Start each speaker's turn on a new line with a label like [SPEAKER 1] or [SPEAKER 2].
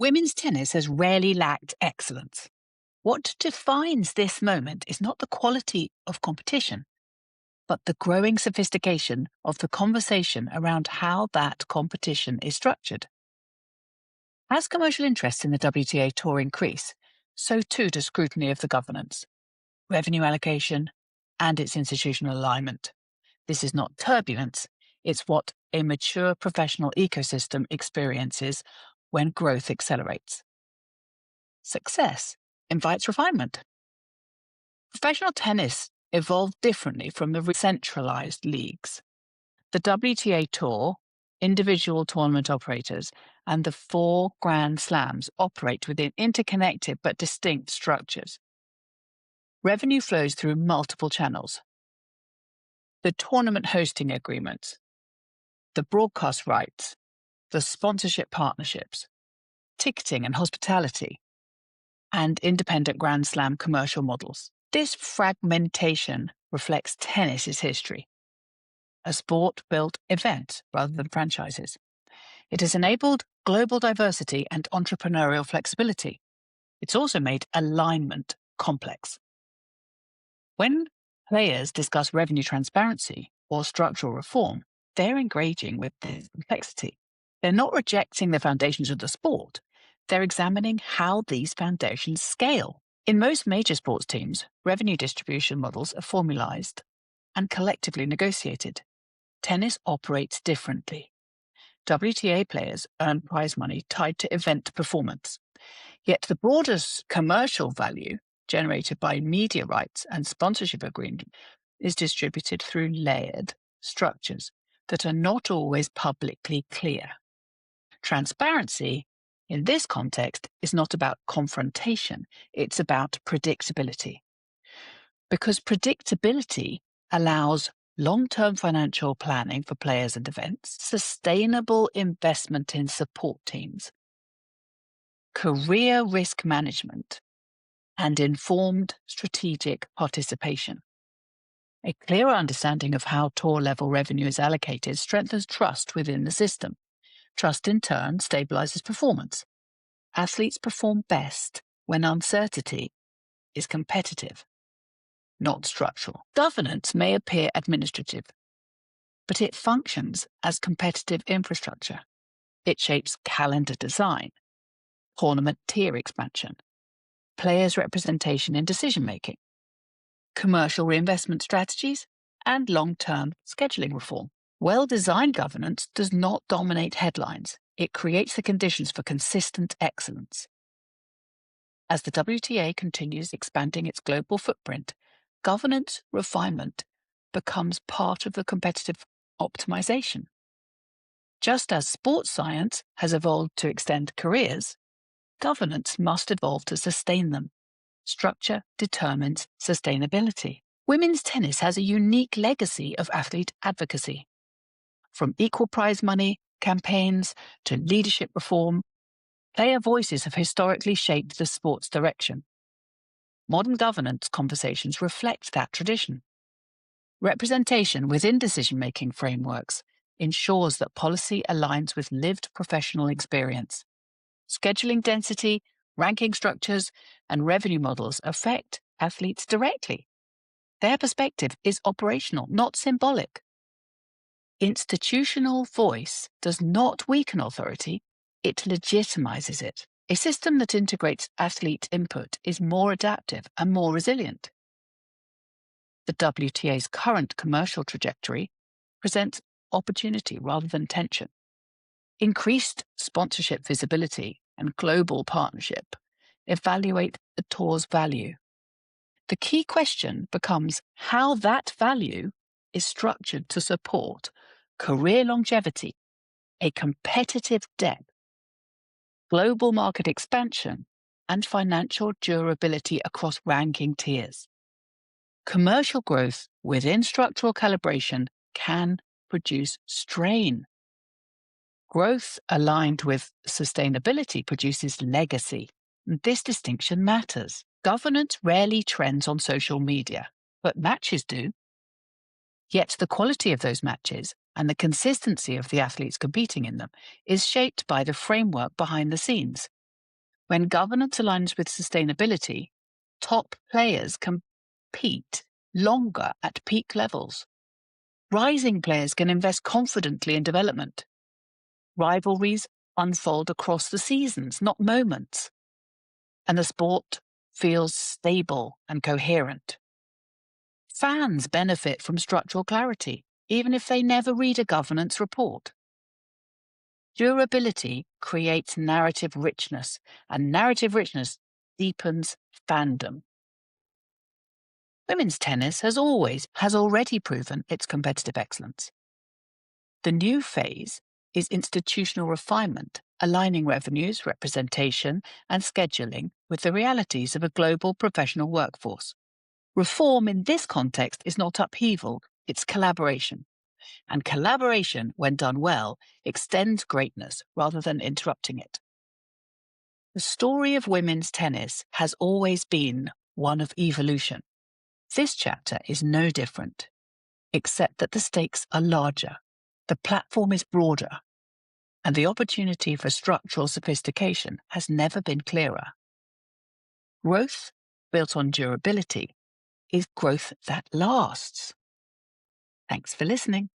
[SPEAKER 1] Women's tennis has rarely lacked excellence. What defines this moment is not the quality of competition, but the growing sophistication of the conversation around how that competition is structured. As commercial interests in the WTA Tour increase, so too does scrutiny of the governance, revenue allocation, and its institutional alignment. This is not turbulence, it's what a mature professional ecosystem experiences when growth accelerates. Success invites refinement. Professional tennis evolved differently from the centralized leagues. The WTA Tour, individual tournament operators, and the four Grand Slams operate within interconnected but distinct structures. Revenue flows through multiple channels. The tournament hosting agreements, the broadcast rights, the sponsorship partnerships, ticketing and hospitality, and independent Grand Slam commercial models. This fragmentation reflects tennis's history, a sport-built event rather than franchises. It has enabled global diversity and entrepreneurial flexibility. It's also made alignment complex. When players discuss revenue transparency or structural reform, they're engaging with this complexity. They're not rejecting the foundations of the sport. They're examining how these foundations scale. In most major sports teams, revenue distribution models are formalized and collectively negotiated. Tennis operates differently. WTA players earn prize money tied to event performance. Yet the broader commercial value generated by media rights and sponsorship agreement is distributed through layered structures that are not always publicly clear. Transparency in this context is not about confrontation, it's about predictability. Because predictability allows long-term financial planning for players and events, sustainable investment in support teams, career risk management, and informed strategic participation. A clearer understanding of how tour-level revenue is allocated strengthens trust within the system. Trust, in turn, stabilizes performance. Athletes perform best when uncertainty is competitive, not structural. Governance may appear administrative, but it functions as competitive infrastructure. It shapes calendar design, tournament tier expansion, players' representation in decision-making, commercial reinvestment strategies, and long-term scheduling reform. Well-designed governance does not dominate headlines. It creates the conditions for consistent excellence. As the WTA continues expanding its global footprint, governance refinement becomes part of the competitive optimization. Just as sports science has evolved to extend careers, governance must evolve to sustain them. Structure determines sustainability. Women's tennis has a unique legacy of athlete advocacy. From equal prize money campaigns to leadership reform, player voices have historically shaped the sport's direction. Modern governance conversations reflect that tradition. Representation within decision-making frameworks ensures that policy aligns with lived professional experience. Scheduling density, ranking structures, and revenue models affect athletes directly. Their perspective is operational, not symbolic. Institutional voice does not weaken authority, it legitimizes it. A system that integrates athlete input is more adaptive and more resilient. The WTA's current commercial trajectory presents opportunity rather than tension. Increased sponsorship visibility and global partnership evaluate the tour's value. The key question becomes how that value is structured to support career longevity, a competitive depth, global market expansion, and financial durability across ranking tiers. Commercial growth within structural calibration can produce strain. Growth aligned with sustainability produces legacy. This distinction matters. Governance rarely trends on social media, but matches do. Yet the quality of those matches and the consistency of the athletes competing in them is shaped by the framework behind the scenes. When governance aligns with sustainability, top players compete longer at peak levels. Rising players can invest confidently in development. Rivalries unfold across the seasons, not moments. And the sport feels stable and coherent. Fans benefit from structural clarity, even if they never read a governance report. Durability creates narrative richness, and narrative richness deepens fandom. Women's tennis has already proven its competitive excellence. The new phase is institutional refinement, aligning revenues, representation, and scheduling with the realities of a global professional workforce. Reform in this context is not upheaval, it's collaboration. And collaboration, when done well, extends greatness rather than interrupting it. The story of women's tennis has always been one of evolution. This chapter is no different, except that the stakes are larger, the platform is broader, and the opportunity for structural sophistication has never been clearer. Growth built on durability is growth that lasts. Thanks for listening.